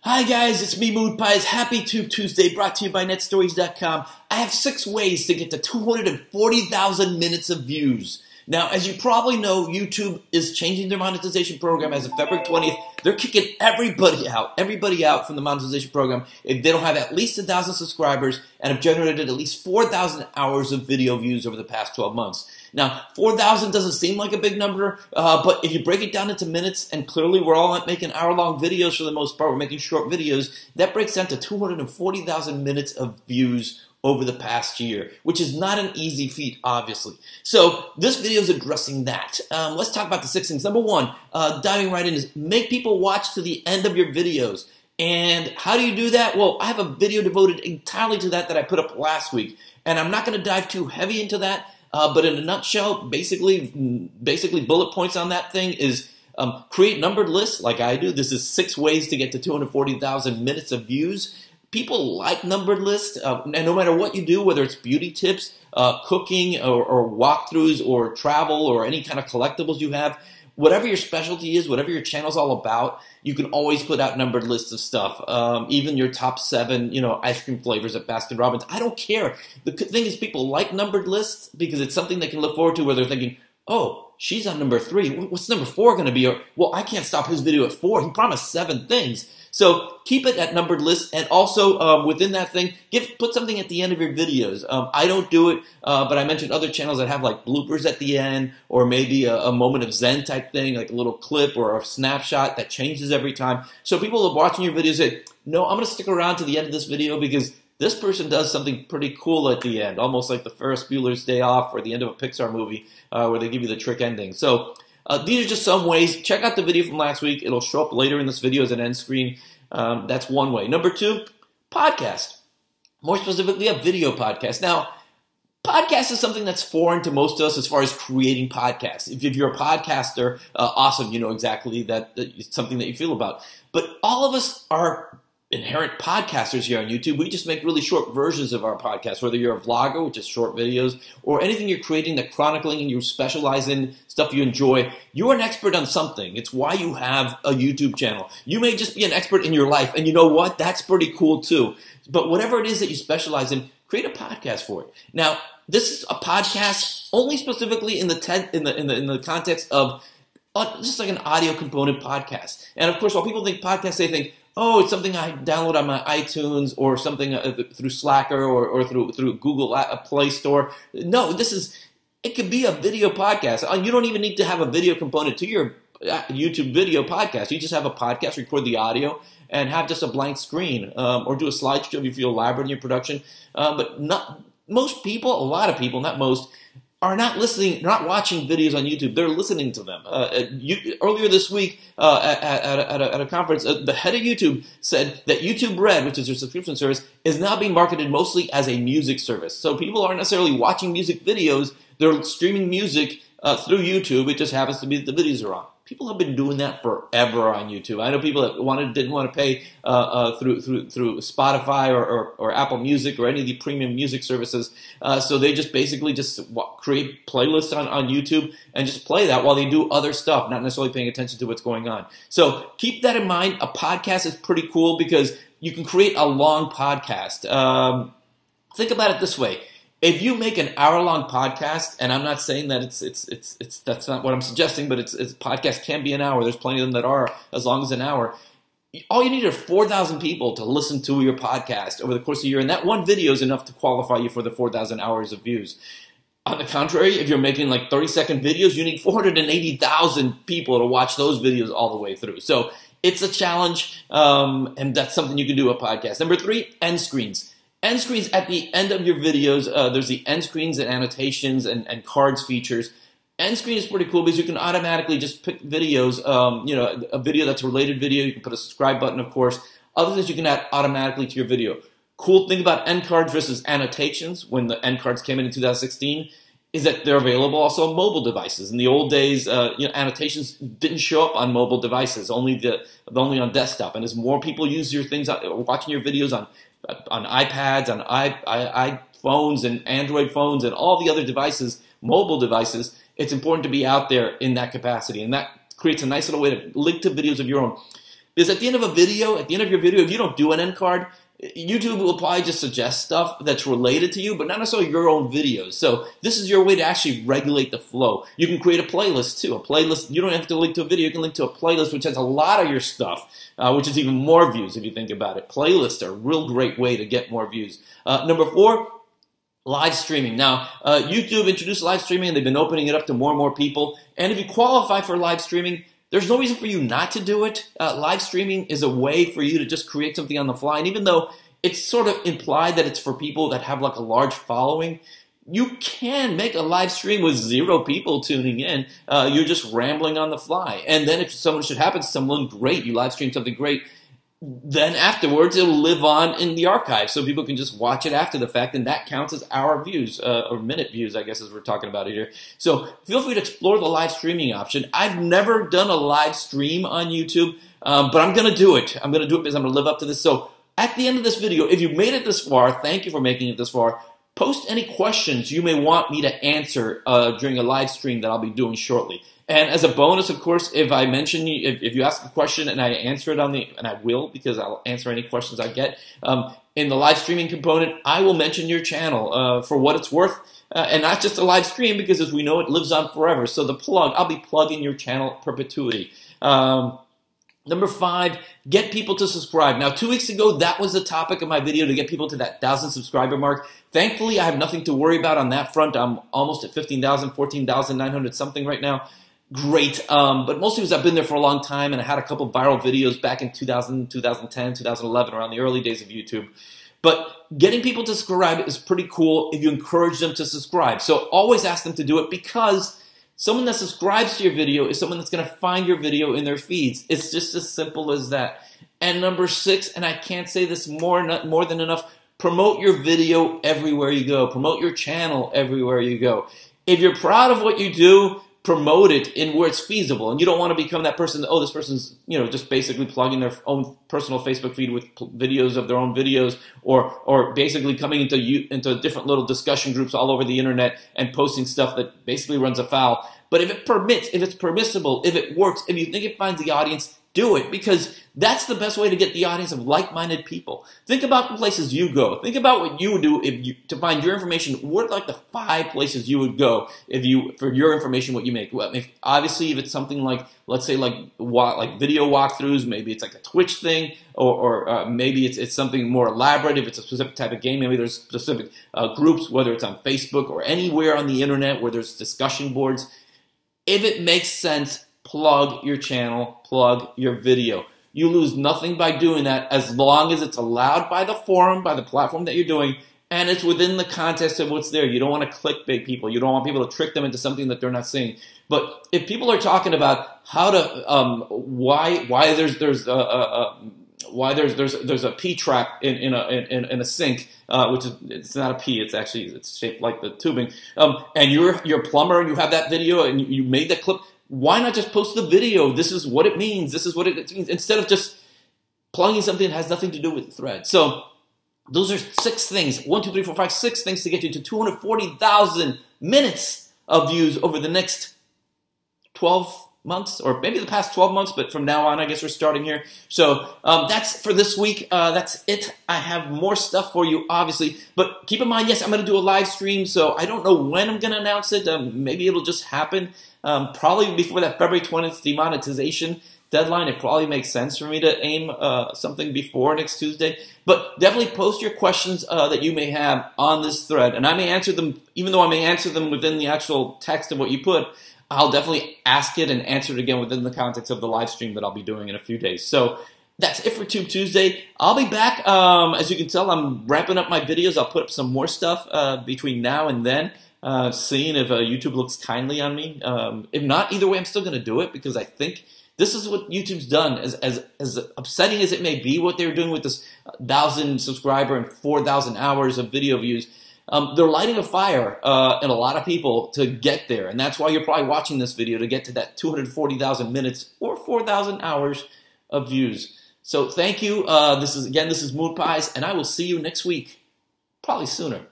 Hi guys, it's me, Mood Pies. Happy Tube Tuesday, brought to you by netstories.com. I have 6 ways to get to 240,000 minutes of views. Now, as you probably know, YouTube is changing their monetization program as of February 20th. They're kicking everybody out from the monetization program if they don't have at least 1,000 subscribers and have generated at least 4,000 hours of video views over the past 12 months. Now, 4,000 doesn't seem like a big number, but if you break it down into minutes, and clearly we're all not making hour-long videos for the most part, we're making short videos, that breaks down to 240,000 minutes of views over the past year, which is not an easy feat, obviously. So this video is addressing that. Let's talk about the 6 things. Number 1, diving right in, is make people watch to the end of your videos. And how do you do that? Well, I have a video devoted entirely to that I put up last week, and I'm not going to dive too heavy into that. But in a nutshell, basically bullet points on that thing is create numbered lists like I do. This is 6 ways to get to 240,000 minutes of views. People like numbered lists, and no matter what you do, whether it's beauty tips, cooking, or walkthroughs, or travel, or any kind of collectibles you have, whatever your specialty is, whatever your channel's all about, you can always put out numbered lists of stuff. Even your top 7, ice cream flavors at Baskin-Robbins. I don't care. The thing is, people like numbered lists because it's something they can look forward to where they're thinking, oh, she's on number 3. What's number 4 going to be? Or, well, I can't stop his video at 4. He promised 7 things. So keep it at numbered lists, and also within that thing, put something at the end of your videos. I don't do it, but I mentioned other channels that have like bloopers at the end, or maybe a moment of zen type thing, like a little clip or a snapshot that changes every time. So people are watching your videos say, no, I'm going to stick around to the end of this video because this person does something pretty cool at the end, almost like the Ferris Bueller's Day Off or the end of a Pixar movie where they give you the trick ending. So these are just some ways. Check out the video from last week. It'll show up later in this video as an end screen. That's one way. Number 2, podcast. More specifically, a video podcast. Now, podcast is something that's foreign to most of us as far as creating podcasts. If you're a podcaster, awesome. You know exactly that it's something that you feel about. But all of us are inherent podcasters here on YouTube. We just make really short versions of our podcast, whether you're a vlogger, which is short videos, or anything you're creating that chronicling and you specialize in stuff you enjoy. You're an expert on something. It's why you have a YouTube channel. You may just be an expert in your life, and you know what? That's pretty cool too. But whatever it is that you specialize in, create a podcast for it. Now, this is a podcast only specifically in the context of just like an audio component podcast. And of course, while people think podcasts, they think, oh, it's something I download on my iTunes or something through Slacker or through Google Play Store. No, it could be a video podcast. You don't even need to have a video component to your YouTube video podcast. You just have a podcast, record the audio, and have just a blank screen, or do a slideshow if you feel elaborate in your production. But most people, a lot of people, not most, are not watching videos on YouTube. They're listening to them. Earlier this week at a conference, the head of YouTube said that YouTube Red, which is their subscription service, is now being marketed mostly as a music service. So people aren't necessarily watching music videos. They're streaming music through YouTube. It just happens to be that the videos are on. People have been doing that forever on YouTube. I know people that didn't want to pay through Spotify or Apple Music or any of the premium music services, so they just basically create playlists on YouTube and just play that while they do other stuff, not necessarily paying attention to what's going on. So keep that in mind. A podcast is pretty cool because you can create a long podcast. Think about it this way. If you make an hour-long podcast, and I'm not saying that that's not what I'm suggesting, but podcast can be an hour. There's plenty of them that are as long as an hour. All you need are 4,000 people to listen to your podcast over the course of a year, and that one video is enough to qualify you for the 4,000 hours of views. On the contrary, if you're making like 30-second videos, you need 480,000 people to watch those videos all the way through. So it's a challenge, and that's something you can do with a podcast. Number 3, end screens. End screens at the end of your videos. There's the end screens and annotations and cards features. End screen is pretty cool because you can automatically just pick videos, a video that's a related video. You can put a subscribe button, of course. Other things you can add automatically to your video. Cool thing about end cards versus annotations when the end cards came in 2016 is that they're available also on mobile devices. In the old days, annotations didn't show up on mobile devices, only on desktop. And as more people use your things, watching your videos on iPads, on iPhones and Android phones and all the other devices, mobile devices, it's important to be out there in that capacity. And that creates a nice little way to link to videos of your own. Because at the end of a video, at the end of your video, if you don't do an end card, YouTube will probably just suggest stuff that's related to you, but not necessarily your own videos. So this is your way to actually regulate the flow. You can create a playlist too. A playlist, you don't have to link to a video. You can link to a playlist which has a lot of your stuff, which is even more views if you think about it. Playlists are a real great way to get more views. Number 4, live streaming. Now, YouTube introduced live streaming, and they've been opening it up to more and more people. And if you qualify for live streaming, there's no reason for you not to do it. Live streaming is a way for you to just create something on the fly. And even though it's sort of implied that it's for people that have like a large following, you can make a live stream with 0 people tuning in. You're just rambling on the fly. And then if someone should happen to someone great, you live stream something great, then afterwards it'll live on in the archive, so people can just watch it after the fact, and that counts as hour views, or minute views, I guess, as we're talking about it here. So feel free to explore the live streaming option. I've never done a live stream on YouTube, but I'm going to do it. I'm going to do it because I'm going to live up to this. So at the end of this video, if you've made it this far, thank you for making it this far. Post any questions you may want me to answer during a live stream that I'll be doing shortly. And as a bonus, of course, if I mention if you ask a question and I answer it and I will, because I'll answer any questions I get in the live streaming component, I will mention your channel for what it's worth, and not just a live stream, because as we know, it lives on forever. So I'll be plugging your channel perpetuity. Number 5, get people to subscribe. Now, 2 weeks ago, that was the topic of my video, to get people to that 1,000 subscriber mark. Thankfully, I have nothing to worry about on that front. I'm almost at 15,000, 14,900 something right now. Great, but mostly because I've been there for a long time, and I had a couple viral videos back in 2000, 2010, 2011, around the early days of YouTube. But getting people to subscribe is pretty cool if you encourage them to subscribe. So always ask them to do it, because someone that subscribes to your video is someone that's going to find your video in their feeds. It's just as simple as that. And number 6, and I can't say this more than enough, promote your video everywhere you go. Promote your channel everywhere you go. If you're proud of what you do, promote it in where it's feasible, and you don't want to become that person. Oh, this person's just basically plugging their own personal Facebook feed with videos of their own videos, or basically coming into different little discussion groups all over the internet and posting stuff that basically runs afoul. But if it's permissible, if it works, if you think it finds the audience, do it, because that's the best way to get the audience of like-minded people. Think about the places you go. Think about what you would do to find your information. What are like the 5 places you would go for your information, what you make? Well, obviously, if it's something like, let's say, like video walkthroughs, maybe it's like a Twitch thing, or maybe it's something more elaborate. If it's a specific type of game, maybe there's specific groups, whether it's on Facebook or anywhere on the internet where there's discussion boards. If it makes sense, plug your channel, plug your video. You lose nothing by doing that, as long as it's allowed by the forum, by the platform that you're doing, and it's within the context of what's there. You don't want to clickbait people. You don't want people to trick them into something that they're not seeing. But if people are talking about how to why there's a P trap in a sink, which is, it's not a P, it's shaped like the tubing, and you're a plumber and you have that video and you made that clip. Why not just post the video? This is what it means. This is what it means. Instead of just plugging something that has nothing to do with the thread. So those are 6 things. 1, 2, 3, 4, 5, 6 things to get you to 240,000 minutes of views over the next 12 months, or maybe the past 12 months, but from now on, I guess we're starting here. So that's for this week. That's it. I have more stuff for you, obviously, but keep in mind, yes, I'm going to do a live stream, so I don't know when I'm going to announce it. Maybe it'll just happen. Probably before that February 20th demonetization deadline. It probably makes sense for me to aim something before next Tuesday. But definitely post your questions that you may have on this thread. And I may answer them, even though I may answer them within the actual text of what you put, I'll definitely ask it and answer it again within the context of the live stream that I'll be doing in a few days. So that's it for Tube Tuesday. I'll be back. As you can tell, I'm ramping up my videos. I'll put up some more stuff between now and then. Seeing if YouTube looks kindly on me. If not, either way, I'm still going to do it, because I think this is what YouTube's done. As upsetting as it may be, what they're doing with this 1,000 subscriber and 4,000 hours of video views, they're lighting a fire in a lot of people to get there. And that's why you're probably watching this video, to get to that 240,000 minutes or 4,000 hours of views. So thank you. This is Moon Pies, and I will see you next week, probably sooner.